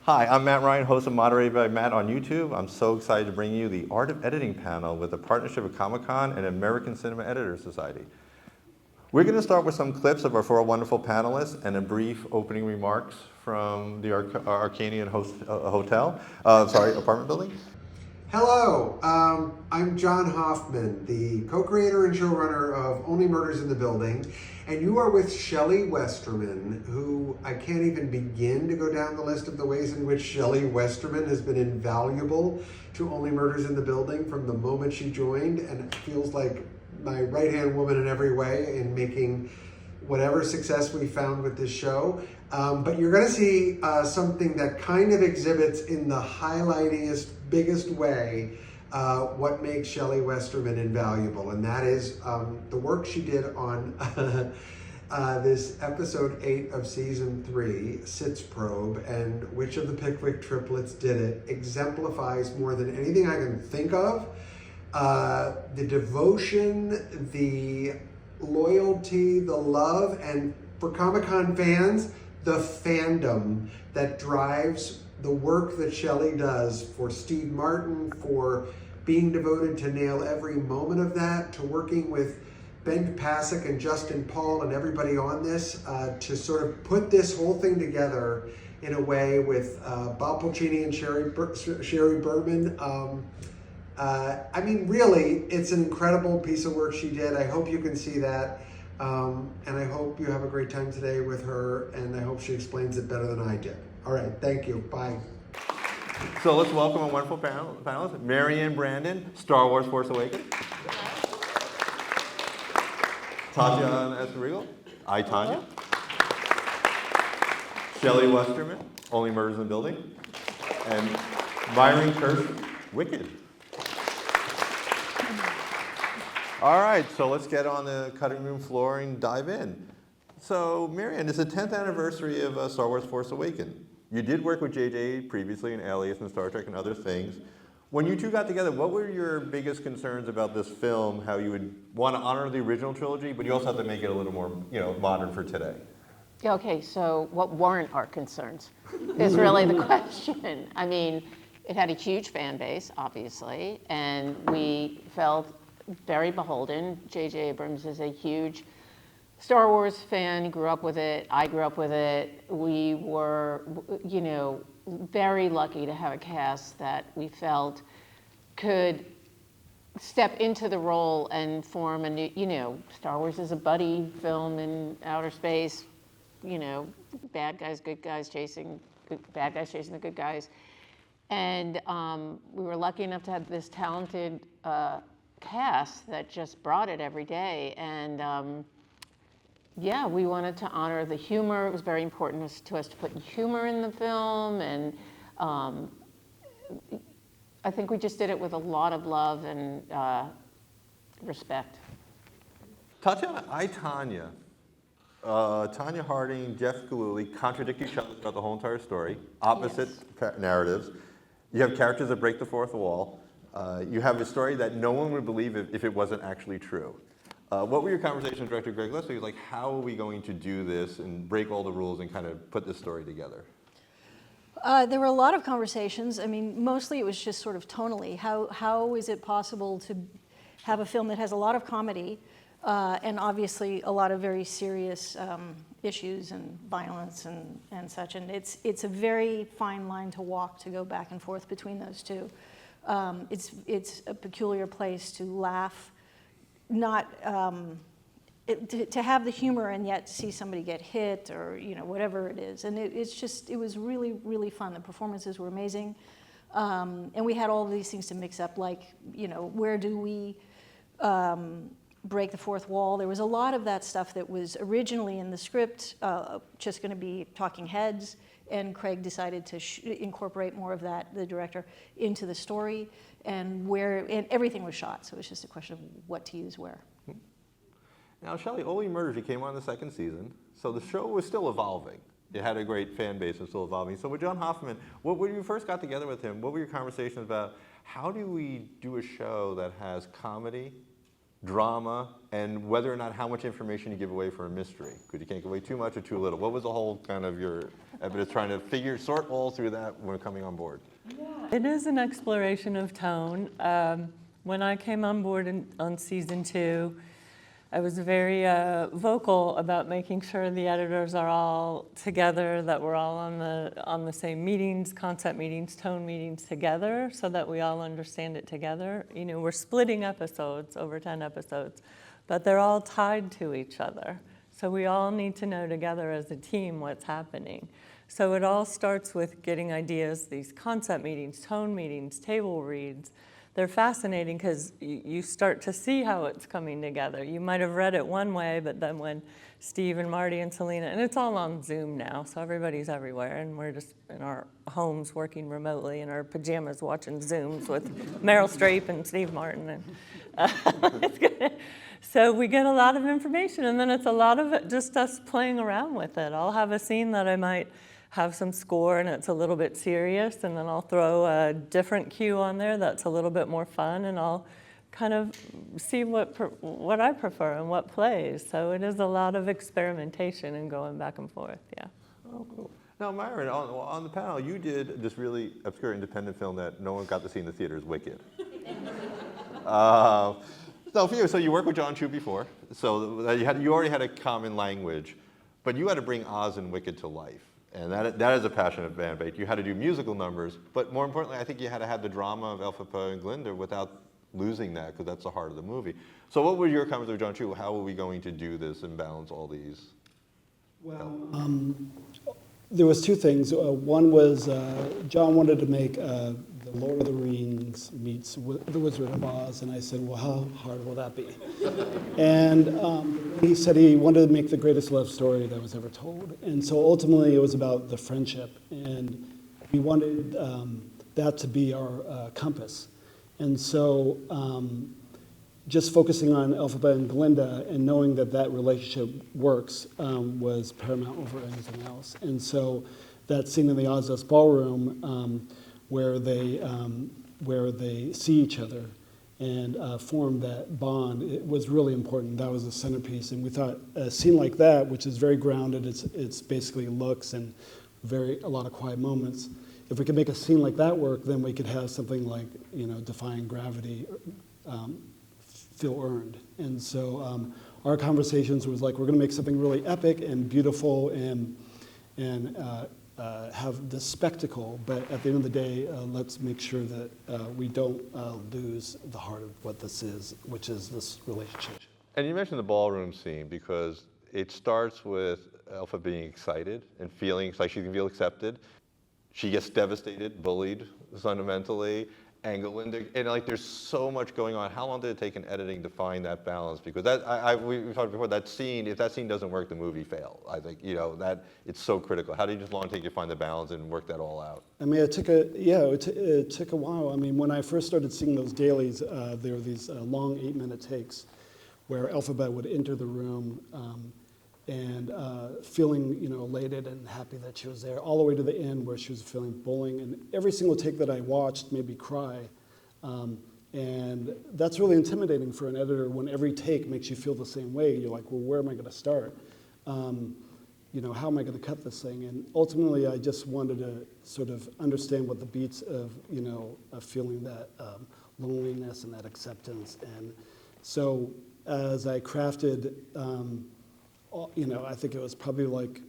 Hi, I'm Matt Ryan, host of Moderated by Matt on YouTube. I'm so excited to bring you the Art of Editing panel with a partnership with Comic-Con and American Cinema Editors Society. We're going to start with some clips of our four wonderful panelists and a brief opening remarks from the Arcanian apartment building. Hello, I'm John Hoffman, the co-creator and showrunner of Only Murders in the Building, and you are with Shelly Westerman, who I can't even begin to go down the list of the ways in which Shelly Westerman has been invaluable to Only Murders in the Building from the moment she joined, and it feels like my right-hand woman in every way in making whatever success we found with this show. But you're going to see something that kind of exhibits in the highlightingest, biggest way what makes Shelly Westerman invaluable, and that is the work she did on this episode 8 of season 3, Sitz Probe, and which of the Pickwick triplets did it, exemplifies more than anything I can think of the devotion, the loyalty, the love, and for Comic-Con fans, the fandom that drives the work that Shelly does for Steve Martin, for being devoted to nail every moment of that, to working with Ben Pasek and Justin Paul and everybody on this to sort of put this whole thing together in a way with Bob Pulcini and Sherry Berman. I mean, really, it's an incredible piece of work she did. I hope you can see that. And I hope you have a great time today with her, and I hope she explains it better than I did. All right, thank you. Bye. So let's welcome a wonderful panelist, Maryann Brandon, Star Wars Force Awakens. Tatiana S. Riegel, Itonya. Shelly Westerman, Only Murders in the Building. And Myron Kerstein, Wicked. All right, so let's get on the cutting room floor and dive in. So, Maryann, it's the 10th anniversary of Star Wars Force Awakens. You did work with JJ previously in Alias and Star Trek and other things. When you two got together, what were your biggest concerns about this film, how you would want to honor the original trilogy, but you also have to make it a little more, modern for today? Okay, so what weren't our concerns is really the question. I mean, it had a huge fan base, obviously, and we felt very beholden. J.J. Abrams is a huge Star Wars fan. He grew up with it. I grew up with it. We were, very lucky to have a cast that we felt could step into the role and form a new, Star Wars is a buddy film in outer space, bad guys, good guys chasing the good guys. And we were lucky enough to have this talented cast that just brought it every day, and we wanted to honor the humor. It was very important to us to put humor in the film, and I think we just did it with a lot of love and respect. Tatiana, Tonya. Tonya Harding, Jeff Gillooly contradict each other throughout the whole entire story. Opposite narratives. You have characters that break the fourth wall. You have a story that no one would believe if it wasn't actually true. What were your conversations with Director Greg Leslie? Like, how are we going to do this and break all the rules and kind of put this story together? There were a lot of conversations. I mean, mostly it was just sort of tonally. How is it possible to have a film that has a lot of comedy and obviously a lot of very serious issues and violence and such? And it's a very fine line to walk, to go back and forth between those two. It's a peculiar place to laugh, not to have the humor and yet see somebody get hit or whatever it is. And it was really, really fun. The performances were amazing, and we had all of these things to mix up, like where do we break the fourth wall? There was a lot of that stuff that was originally in the script just going to be talking heads. And Craig decided to incorporate more of that, the director, into the story, and everything was shot. So it was just a question of what to use where. Now, Shelly, Only Murders, you came on the second season, so the show was still evolving. It had a great fan base and still evolving. So with John Hoffman, when you first got together with him, what were your conversations about how do we do a show that has comedy drama, and whether or not how much information you give away for a mystery, because you can't give away too much or too little. What was the whole kind of your evidence trying to sort all through that when coming on board? It is an exploration of tone. When I came on board on season 2, I was very vocal about making sure the editors are all together, that we're all on the same meetings, concept meetings, tone meetings together, so that we all understand it together. You know, we're splitting episodes, over 10 episodes, but they're all tied to each other. So we all need to know together as a team what's happening. So it all starts with getting ideas, these concept meetings, tone meetings, table reads. They're fascinating because you start to see how it's coming together. You might have read it one way, but then when Steve and Marty and Selena, and it's all on Zoom now, so everybody's everywhere, and we're just in our homes working remotely in our pajamas watching Zooms with Meryl Streep and Steve Martin. And so we get a lot of information, and then it's a lot of it just us playing around with it. I'll have a scene that I might have some score and it's a little bit serious, and then I'll throw a different cue on there that's a little bit more fun, and I'll kind of see what I prefer and what plays. So it is a lot of experimentation and going back and forth, yeah. Oh, cool. Now, Myron, on the panel, you did this really obscure independent film that no one got to see in the theaters, Wicked. So for you, so you worked with John Chu before, so you already had a common language, but you had to bring Oz and Wicked to life. And that is a passionate fan base. You had to do musical numbers, but more importantly, I think you had to have the drama of Elphaba and Glinda without losing that, because that's the heart of the movie. So what were your comments with John Chu? How are we going to do this and balance all these? Well, there was two things. One was John wanted to make The Lord of the Rings meets The Wizard of Oz, and I said, well, how hard will that be? And he said he wanted to make the greatest love story that was ever told. And so ultimately it was about the friendship, and we wanted that to be our compass. And so just focusing on Elphaba and Glinda and knowing that that relationship works was paramount over anything else. And so that scene in the Oz ballroom where they see each other and form that bond, it was really important. That was the centerpiece. And we thought a scene like that, which is very grounded, it's basically looks and a lot of quiet moments. If we could make a scene like that work, then we could have something like, Defying Gravity, feel earned. And so our conversations was like, we're going to make something really epic and beautiful and have the spectacle, but at the end of the day, let's make sure that we don't lose the heart of what this is, which is this relationship. And you mentioned the ballroom scene, because it starts with Elphaba being excited and feeling like she can feel accepted. She gets devastated, bullied fundamentally, and Glinda, and like there's so much going on. How long did it take in editing to find that balance? Because we've talked before, that scene, if that scene doesn't work, the movie failed. I think, that it's so critical. How did you long take to find the balance and work that all out? I mean, it took a while. I mean, when I first started seeing those dailies, there were these long 8-minute takes where Elphaba would enter the room and feeling, elated and happy that she was there, all the way to the end where she was feeling bullying. And every single take that I watched made me cry. And that's really intimidating for an editor when every take makes you feel the same way. You're like, well, where am I going to start? How am I going to cut this thing? And ultimately, I just wanted to sort of understand what the beats of, of feeling that loneliness and that acceptance. And so as I crafted, I think it was probably like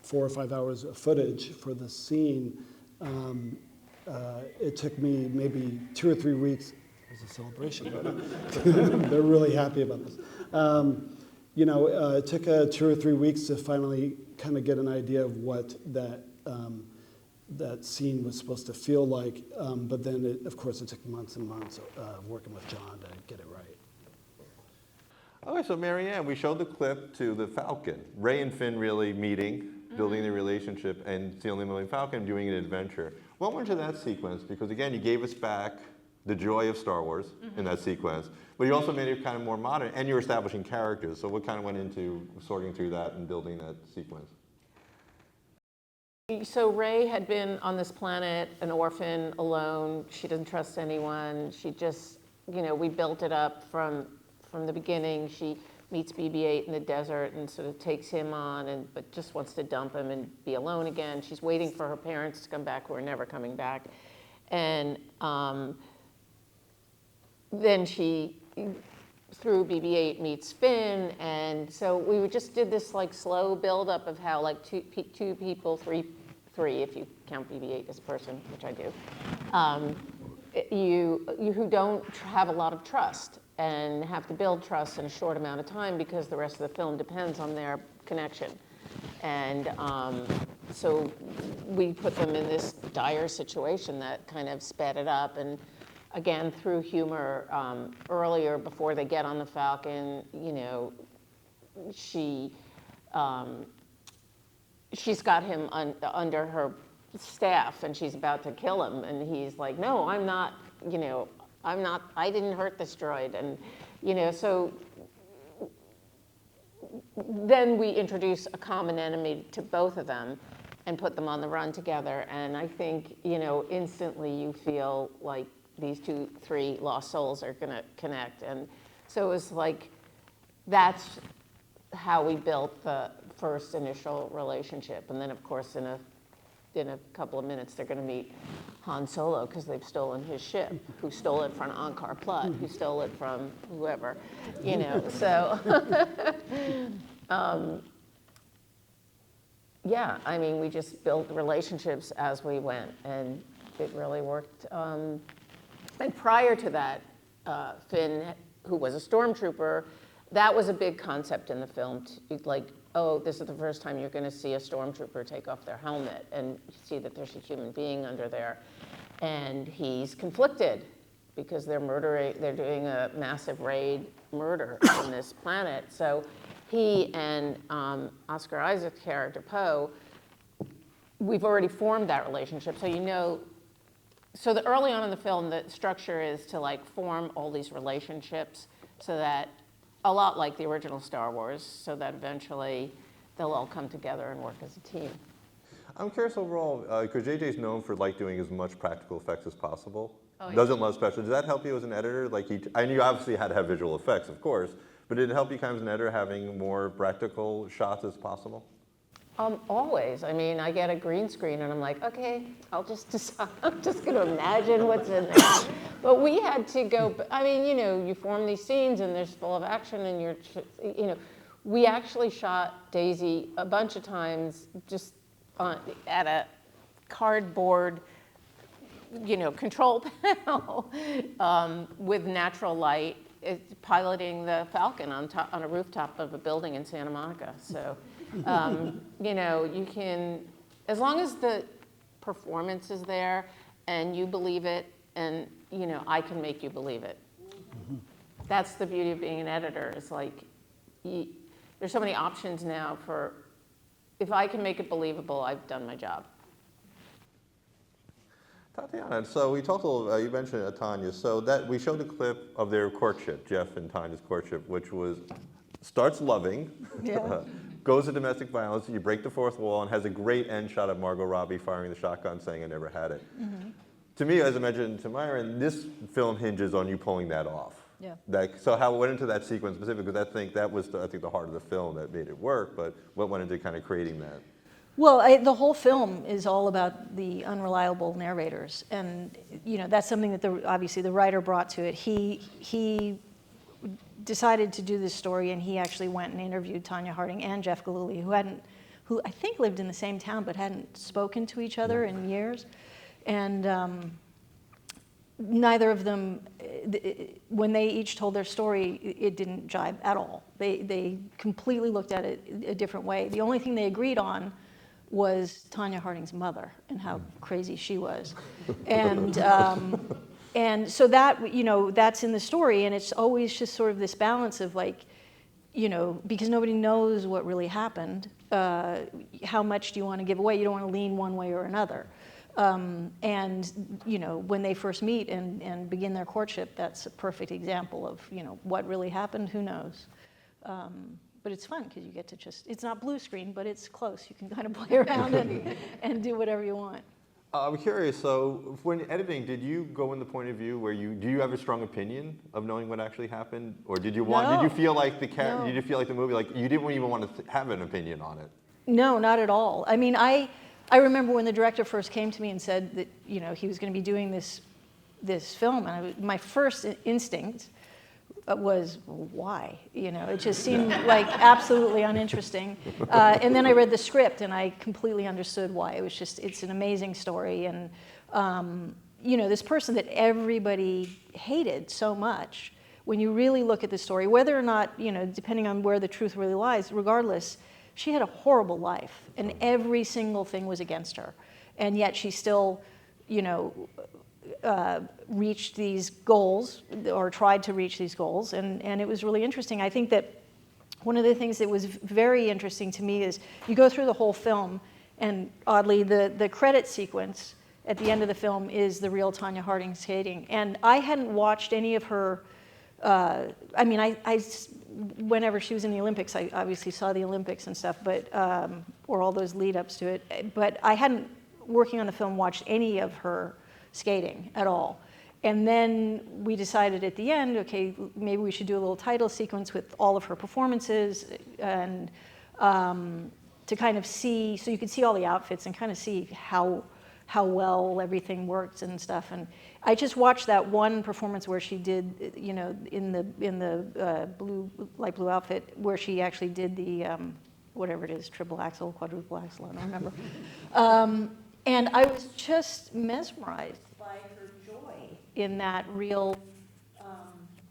4 or 5 hours of footage for this scene. It took me maybe 2 or 3 weeks. It was a celebration, but they're really happy about this. It took 2 or 3 weeks to finally kind of get an idea of what that scene was supposed to feel like. But then, of course, it took months and months working with John to get it right. Okay, so Maryann, we showed the clip to the Falcon. Rey and Finn really meeting, building their relationship, and the only Millennium Falcon doing an adventure. What went into that sequence? Because again, you gave us back the joy of Star Wars in that sequence, but you also made it kind of more modern, and you're establishing characters. So what kind of went into sorting through that and building that sequence? So Rey had been on this planet, an orphan, alone. She doesn't trust anyone. She just, we built it up from from the beginning. She meets BB-8 in the desert and sort of takes him on, but just wants to dump him and be alone again. She's waiting for her parents to come back, who are never coming back. And then she, through BB-8, meets Finn, and so we just did this like slow buildup of how like two people, three if you count BB-8 as a person, which I do, who don't have a lot of trust and have to build trust in a short amount of time because the rest of the film depends on their connection. And so we put them in this dire situation that kind of sped it up. And again, through humor, earlier, before they get on the Falcon, you know, she's got him under her staff and she's about to kill him. And he's like, no, I'm not, you know, I didn't hurt this droid. And, you know, so then we introduce a common enemy to both of them and put them on the run together. And I think, you know, instantly you feel like these three lost souls are gonna connect. And so it was like, that's how we built the first initial relationship. And then of course in a couple of minutes they're gonna meet Han Solo because they've stolen his ship, who stole it from Ankar Plutt, who stole it from whoever, you know, so. Yeah, I mean, we just built relationships as we went and it really worked. And prior to that, Finn, who was a stormtrooper, that was a big concept in the film. Like, oh, this is the first time you're going to see a stormtrooper take off their helmet and see that there's a human being under there. And he's conflicted because they're doing a massive raid murder on this planet. So he and Oscar Isaac's character, Poe, we've already formed that relationship. So you know, so early on in the film, the structure is to like form all these relationships so that, a lot like the original Star Wars, so that eventually they'll all come together and work as a team. I'm curious overall, because JJ's known for like doing as much practical effects as possible. Oh, yeah. Doesn't love special. Does that help you as an editor? Like I knew you obviously had to have visual effects, of course, but did it help you kind of as an editor having more practical shots as possible? Always. I mean, I get a green screen and I'm like, okay, I'll just decide. I'm just going to imagine what's in there. But we had to go, I mean, you know, you form these scenes and they're full of action and you're, you know, we actually shot Daisy a bunch of times just at a cardboard, you know, control panel with natural light, piloting the Falcon on a rooftop of a building in Santa Monica. So. You know, you can, as long as the performance is there and you believe it, and, you know, I can make you believe it. Mm-hmm. That's the beauty of being an editor. It's like, there's so many options now for, if I can make it believable, I've done my job. Tatiana, so we talked a little, you mentioned Tonya, so that we showed a clip of their courtship, Jeff and Tanya's courtship, which was, starts loving. Yeah. Goes to domestic violence, you break the fourth wall, and has a great end shot of Margot Robbie firing the shotgun saying, I never had it. Mm-hmm. To me, as I mentioned to Myron, this film hinges on you pulling that off. Yeah. So how it went into that sequence specifically, because I think that was, the heart of the film that made it work, but what went into kind of creating that? Well, the whole film is all about the unreliable narrators. And, you know, that's something that obviously the writer brought to it. He decided to do this story, and he actually went and interviewed Tonya Harding and Jeff Gillooly, who I think lived in the same town but hadn't spoken to each other in years. And neither of them, when they each told their story, it didn't jibe at all. They completely looked at it a different way. The only thing they agreed on was Tonya Harding's mother and how crazy she was. And so that, you know, that's in the story, and it's always just sort of this balance of like, you know, because nobody knows what really happened, how much do you want to give away? You don't want to lean one way or another. And, you know, when they first meet and begin their courtship, that's a perfect example of, you know, what really happened, who knows. But it's fun because you get to just, it's not blue screen, but it's close. You can kind of play around and do whatever you want. I'm curious, so when editing, did you go in the point of view where do you have a strong opinion of knowing what actually happened? Or did you No. did you feel like No. did you feel like the movie, like you didn't even want to have an opinion on it? No, not at all. I mean, I remember when the director first came to me and said that, you know, he was going to be doing this film, and my first instinct was, well, why? You know, it just seemed like absolutely uninteresting. And then I read the script, and I completely understood why. It's an amazing story, and you know, this person that everybody hated so much. When you really look at the story, whether or not, you know, depending on where the truth really lies, regardless, she had a horrible life, and every single thing was against her, and yet she still, you know, reached these goals, or tried to reach these goals, and it was really interesting. I think that one of the things that was very interesting to me is you go through the whole film, and oddly, the credit sequence at the end of the film is the real Tonya Harding skating. And I hadn't watched any of her, I mean, whenever she was in the Olympics, I obviously saw the Olympics and stuff, but, or all those lead ups to it, but I hadn't, working on the film, watched any of her skating at all. And then we decided at the end, okay, maybe we should do a little title sequence with all of her performances, and to kind of see, so you could see all the outfits and kind of see how well everything works and stuff. And I just watched that one performance where she did, you know, in the light blue outfit, where she actually did the whatever it is, triple axel, quadruple axel, I don't remember. And I was just mesmerized by her joy in that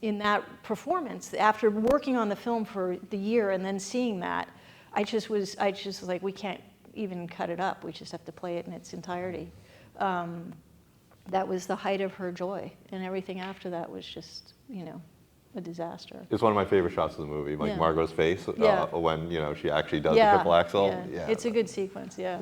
in that performance. After working on the film for the year and then seeing that, I just was like, we can't even cut it up. We just have to play it in its entirety. That was the height of her joy, and everything after that was just, you know, a disaster. It's one of my favorite shots of the movie, like Yeah. Margot's face Yeah. when, you know, she actually does the triple axel. Yeah. It's a good sequence, yeah.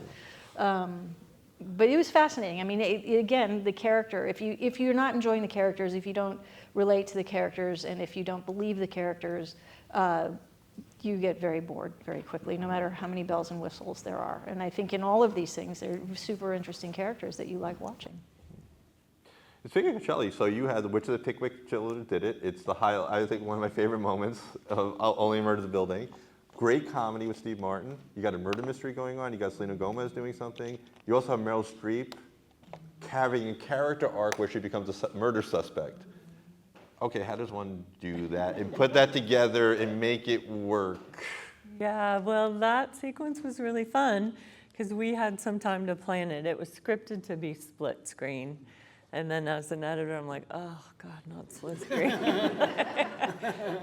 But it was fascinating. I mean, again, the character, if you're not enjoying the characters, if you don't relate to the characters, and if you don't believe the characters, you get very bored very quickly, no matter how many bells and whistles there are. And I think in all of these things, they're super interesting characters that you like watching. Speaking of Shelly, so you had Which of the Pickwick Children Did It. It's the I think one of my favorite moments of Only Murders in the Building. Great comedy with Steve Martin. You got a murder mystery going on. You got Selena Gomez doing something. You also have Meryl Streep having a character arc where she becomes a murder suspect. Okay, how does one do that and put that together and make it work? Yeah, well, that sequence was really fun because we had some time to plan it. It was scripted to be split screen. And then as an editor, I'm like, oh, God, not split screen.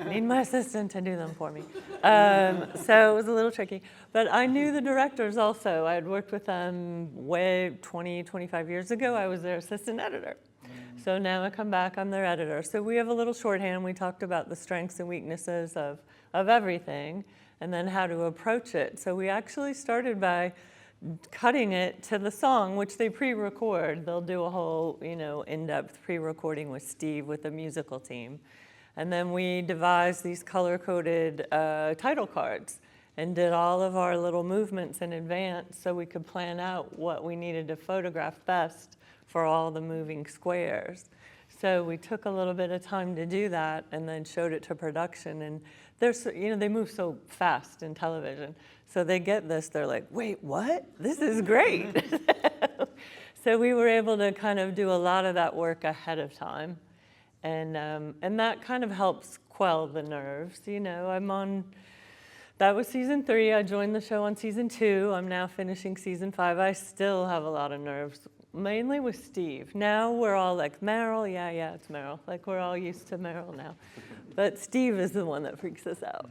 Need my assistant to do them for me. So it was a little tricky. But I knew the directors also. I had worked with them way 20, 25 years ago. I was their assistant editor. So now I come back, I'm their editor. So we have a little shorthand. We talked about the strengths and weaknesses of everything and then how to approach it. So we actually started by cutting it to the song, which they pre-record. They'll do a whole, you know, in-depth pre-recording with Steve with the musical team. And then we devised these color-coded title cards and did all of our little movements in advance so we could plan out what we needed to photograph best for all the moving squares. So we took a little bit of time to do that and then showed it to production. And you know, they move so fast in television. So they get this, they're like, wait, what? This is great. So we were able to kind of do a lot of that work ahead of time. And that kind of helps quell the nerves. You know, that was season 3. I joined the show on season 2. I'm now finishing season 5. I still have a lot of nerves, mainly with Steve. Now we're all like, Meryl, yeah, it's Meryl. Like, we're all used to Meryl now. But Steve is the one that freaks us out.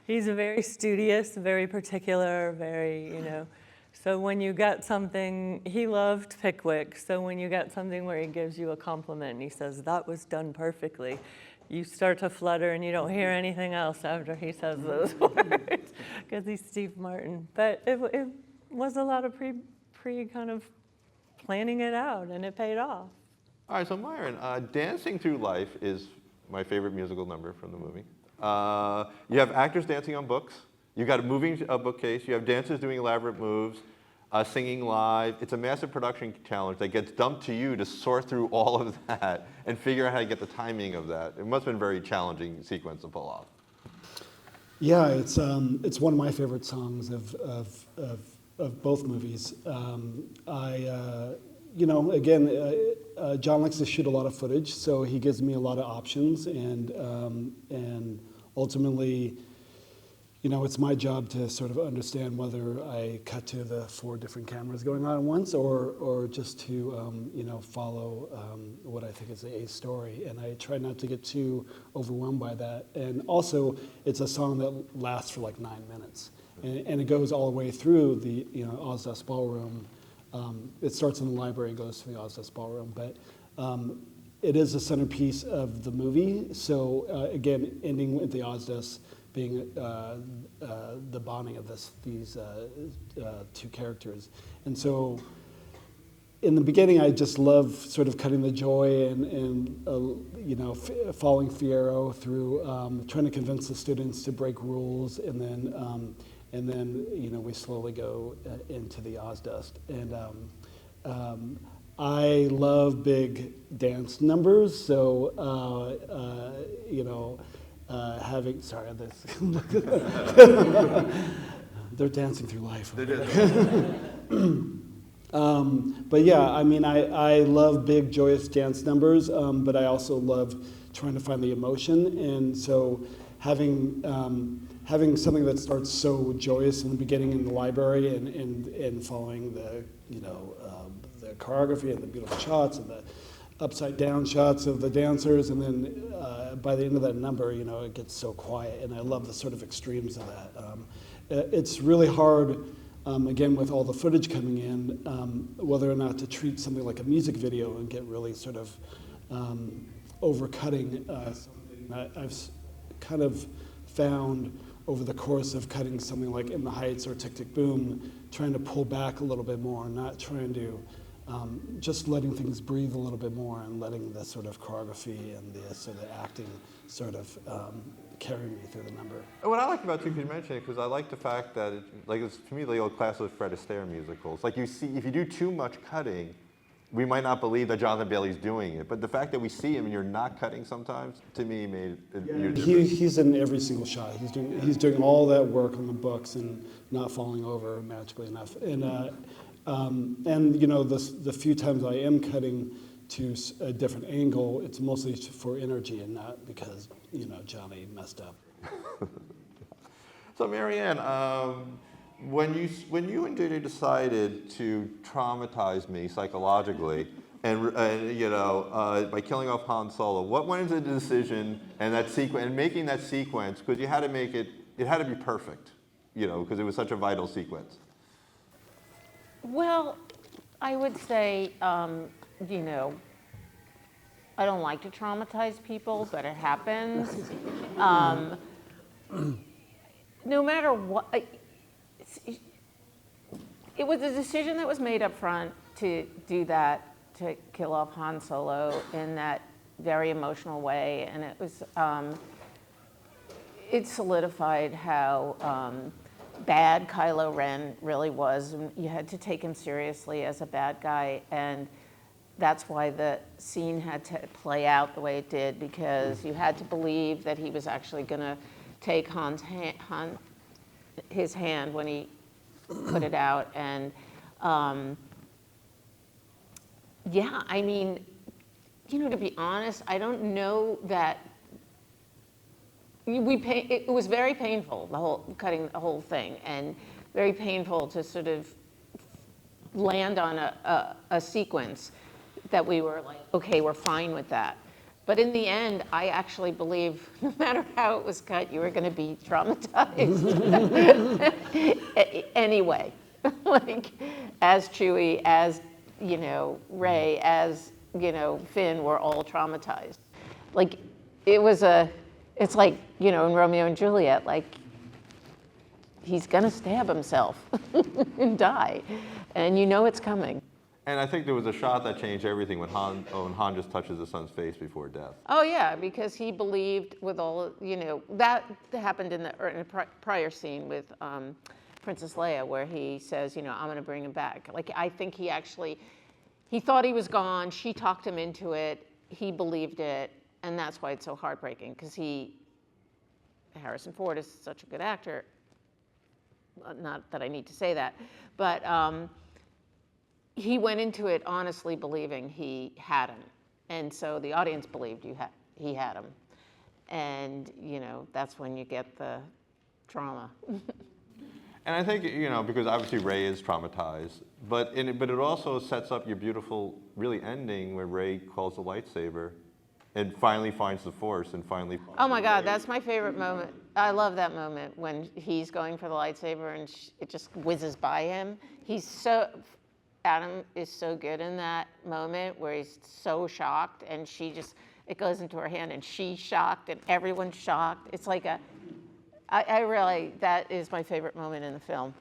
He's very studious, very particular, very, you know. So when you get something, he loved Pickwick, so when you get something where he gives you a compliment and he says, that was done perfectly, you start to flutter and you don't hear anything else after he says those words, because he's Steve Martin. But it was a lot of pre kind of planning it out, and it paid off. All right, so Myron, Dancing Through Life is my favorite musical number from the movie. You have actors dancing on books. You got a moving bookcase. You have dancers doing elaborate moves. singing live. It's a massive production challenge that gets dumped to you to sort through all of that and figure out how to get the timing of that. It must have been a very challenging sequence to pull off. Yeah, it's one of my favorite songs of both movies. John likes to shoot a lot of footage, so he gives me a lot of options, and ultimately, it's my job to sort of understand whether I cut to the 4 different cameras going on at once, or just to follow what I think is a story. And I try not to get too overwhelmed by that. And also, it's a song that lasts for like 9 minutes, and it goes all the way through the Ozdas Ballroom. It starts in the library and goes to the Ozdas Ballroom, but it is a centerpiece of the movie. So again, ending with the Ozdas being the bonding of these 2 characters. And so in the beginning, I just love sort of cutting the joy and following Fierro through trying to convince the students to break rules, and then we slowly go into the Ozdas. And I love big dance numbers, so they're dancing through life. But yeah, I mean, I love big joyous dance numbers, but I also love trying to find the emotion, and so having something that starts so joyous in the beginning in the library and following the choreography and the beautiful shots and the upside down shots of the dancers, and then by the end of that number, it gets so quiet, and I love the sort of extremes of that. It's really hard, again, with all the footage coming in, whether or not to treat something like a music video and get really sort of overcutting something. I've kind of found over the course of cutting something like In the Heights or Tick, Tick, Boom, trying to pull back a little bit more, not trying to, just letting things breathe a little bit more and letting the sort of choreography and the sort of acting sort of carry me through the number. What I like about it, too, you mentioned it, because I like the fact that, it's to me, the old classic Fred Astaire musicals. Like, you see, if you do too much cutting, we might not believe that Jonathan Bailey's doing it, but the fact that we see him and you're not cutting sometimes, to me, made it he's in every single shot. He's doing all that work on the books and not falling over magically enough. And the few times I am cutting to a different angle, it's mostly for energy and not because Johnny messed up. So Maryann, when you and JJ decided to traumatize me psychologically, and by killing off Han Solo, what went into the decision and that sequence and making that sequence? Because you had to make it. It had to be perfect, because it was such a vital sequence. Well, I would say, I don't like to traumatize people, but it happens. No matter what, it was a decision that was made up front to do that, to kill off Han Solo in that very emotional way, and it was, it solidified how bad Kylo Ren really was, and you had to take him seriously as a bad guy, and that's why the scene had to play out the way it did, because you had to believe that he was actually going to take his hand when he put it out, and yeah, I mean, to be honest, I don't know that it was very painful, cutting the whole thing, and very painful to sort of land on a sequence that we were like, okay, we're fine with that. But in the end, I actually believe no matter how it was cut, you were going to be traumatized anyway. Like, as Chewie, as, Rey, as, Finn were all traumatized. Like, it's like, in Romeo and Juliet, like, he's going to stab himself and die. And it's coming. And I think there was a shot that changed everything when Han just touches his son's face before death. Oh yeah, because he believed with all, that happened in a prior scene with Princess Leia, where he says, I'm going to bring him back. Like, I think he thought he was gone. She talked him into it. He believed it. And that's why it's so heartbreaking, because Harrison Ford is such a good actor. Not that I need to say that, but he went into it honestly believing he had him. And so the audience believed he had him. And, that's when you get the drama. And I think, because obviously Rey is traumatized, but it also sets up your beautiful, really ending where Rey calls the lightsaber and finally finds the Force and finally finds Oh my God, Rey. that's my favorite moment. I love that moment when he's going for the lightsaber and it just whizzes by him. Adam is so good in that moment where he's so shocked and it goes into her hand and she's shocked and everyone's shocked. It's like that is my favorite moment in the film.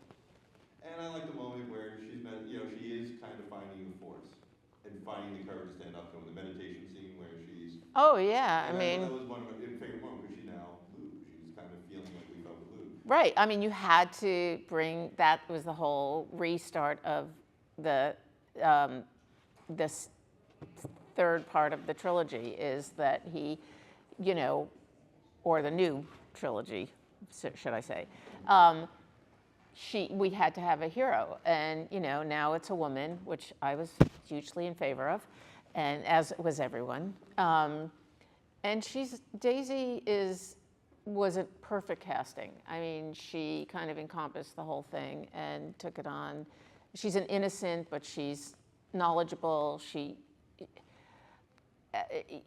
And I like the moment where she is kind of finding the Force and finding the courage to stand up to him. The meditation scene where she's. Oh yeah, That was one of my favorite moments because she's now Luke. She's kind of feeling like we felt with Luke. Right. I mean, you had to that was the whole restart of this third part of the trilogy is that he, or the new trilogy, should I say, we had to have a hero. And, now it's a woman, which I was hugely in favor of, and as was everyone. And Daisy was a perfect casting. I mean, she kind of encompassed the whole thing and took it on. She's an innocent, but she's knowledgeable.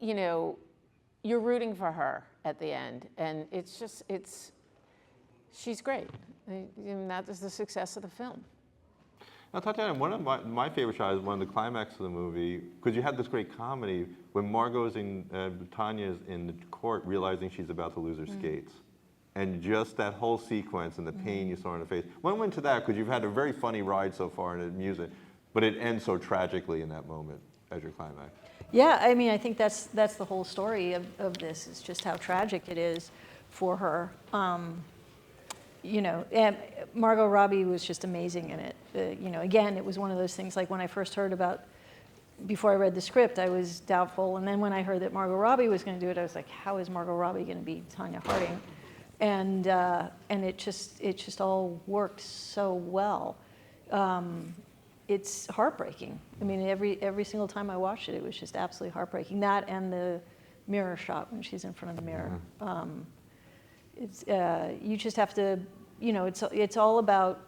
You're rooting for her at the end. And she's great. And that is the success of the film. Now, Tatiana, one of my favorite shots is one of the climax of the movie, because you had this great comedy when Margot's Tonya's in the court realizing she's about to lose her skates. And just that whole sequence and the pain you saw in her face. When went to that, because you've had a very funny ride so far in the music, but it ends so tragically in that moment as your climax. Yeah, I mean, I think that's the whole story of this, is just how tragic it is for her. And Margot Robbie was just amazing in it. Again, it was one of those things, like when I first heard before I read the script, I was doubtful. And then when I heard that Margot Robbie was going to do it, I was like, how is Margot Robbie going to be Tonya Harding? And it just all worked so well. It's heartbreaking. I mean, every single time I watched it, it was just absolutely heartbreaking. That and the mirror shot when she's in front of the mirror. You just have to, it's all about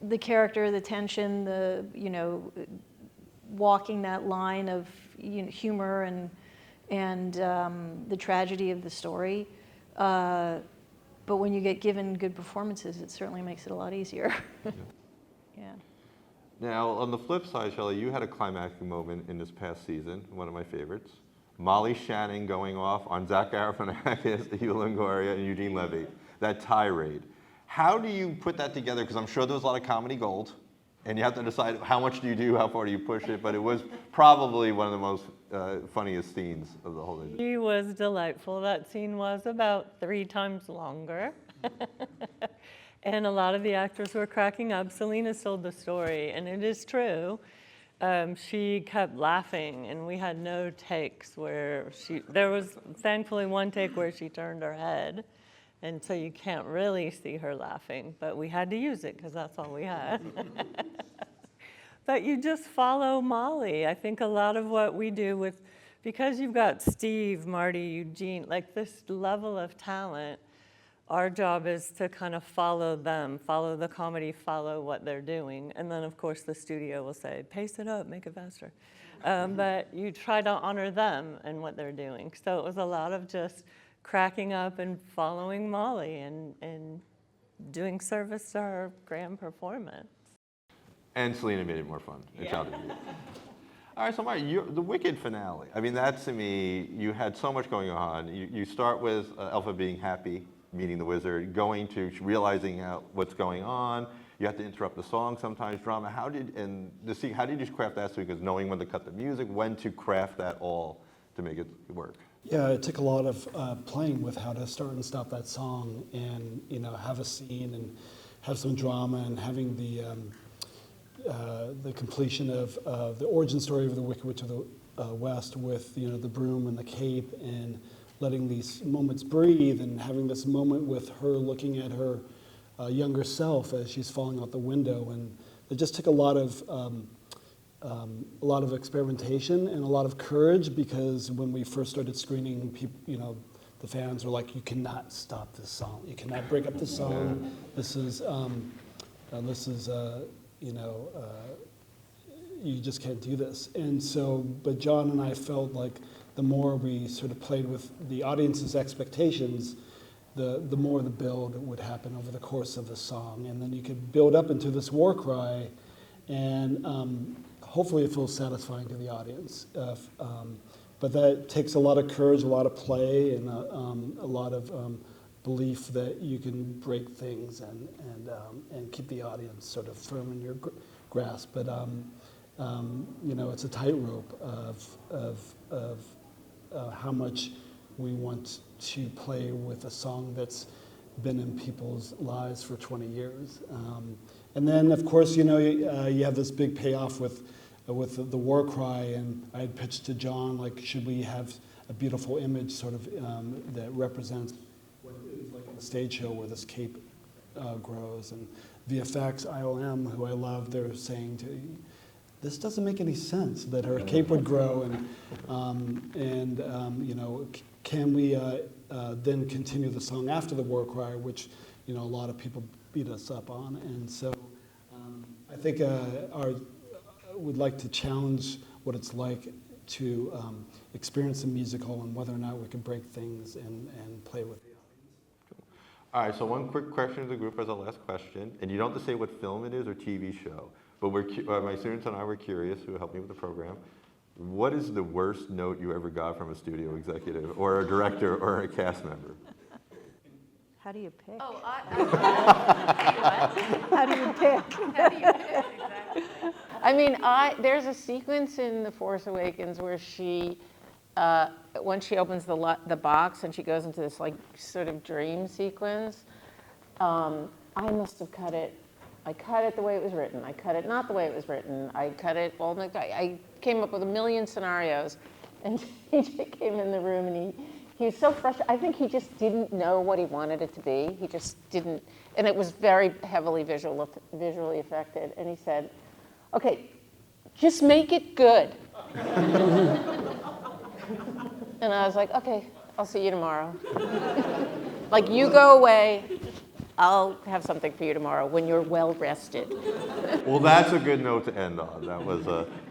the character, the tension, walking that line of humor and the tragedy of the story. But when you get given good performances, it certainly makes it a lot easier. Yeah. Now, on the flip side, Shelly, you had a climactic moment in this past season, one of my favorites. Molly Shannon going off on Zach Galifianakis, Hugh Longoria, and Eugene Levy, that tirade. How do you put that together? Because I'm sure there was a lot of comedy gold, and you have to decide how much do you do, how far do you push it, but it was probably one of the most funniest scenes of the whole thing. She was delightful. That scene was about 3 times longer. And a lot of the actors were cracking up. Selena told the story, and it is true. She kept laughing, and we had no takes where there was thankfully one take where she turned her head, and so you can't really see her laughing, but we had to use it because that's all we had. But you just follow Molly. I think a lot of what we do because you've got Steve, Marty, Eugene, like this level of talent, our job is to kind of follow them, follow the comedy, follow what they're doing. And then, of course, the studio will say, pace it up, make it faster. But you try to honor them and what they're doing. So it was a lot of just cracking up and following Molly and doing service to her grand performance. And Selena made it more fun. All right, so Marty, the Wicked finale. I mean, that to me, you had so much going on. You start with Elpha being happy, meeting the wizard, going to realizing what's going on. You have to interrupt the song sometimes, drama. How did you craft that because knowing when to cut the music, when to craft that all to make it work? Yeah, it took a lot of playing with how to start and stop that song and have a scene and have some drama, and having the completion of the origin story of the Wicked Witch of the West with the broom and the cape, and letting these moments breathe, and having this moment with her looking at her younger self as she's falling out the window, and it just took a lot of experimentation and a lot of courage, because when we first started screening, people, the fans were like, "You cannot stop this song. You cannot break up the song. This is you just can't do this." And so, but John and I felt like the more we sort of played with the audience's expectations, the more the build would happen over the course of the song. And then you could build up into this war cry, and hopefully it feels satisfying to the audience. But that takes a lot of courage, a lot of play, and a lot of belief that you can break things and keep the audience sort of firm in your grasp. But it's a tightrope of how much we want to play with a song that's been in people's lives for 20 years. And then, of course, you have this big payoff with the war cry, and I had pitched to John, like, should we have a beautiful image sort of that represents what is like a stage show where this cape grows, and VFX, IOM, who I love, they're saying this doesn't make any sense that her cape would grow, and can we then continue the song after the war cry, which a lot of people beat us up on. And so I think we'd like to challenge what it's like to experience a musical, and whether or not we can break things and play with the audience. All right, so one quick question to the group as a last question, and you don't have to say what film it is or TV show, but my students and I were curious, who helped me with the program. What is the worst note you ever got from a studio executive or a director or a cast member? How do you pick? Oh, How do you pick? exactly. I mean, there's a sequence in The Force Awakens where she, when she opens the box and she goes into this like sort of dream sequence, I must have cut it. I cut it the way it was written. I cut it not the way it was written. I cut it all. I came up with a million scenarios, and TJ came in the room and he was so frustrated. I think he just didn't know what he wanted it to be. He just didn't, and it was very heavily visually affected. And he said, "Okay, just make it good." And I was like, "Okay, I'll see you tomorrow." Like, you go away. I'll have something for you tomorrow when you're well rested. Well, that's a good note to end on. That was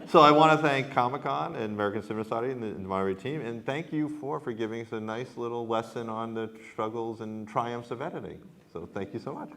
so I want to thank Comic-Con and American Cinema Society and the Monterey team, and thank you for giving us a nice little lesson on the struggles and triumphs of editing. So thank you so much.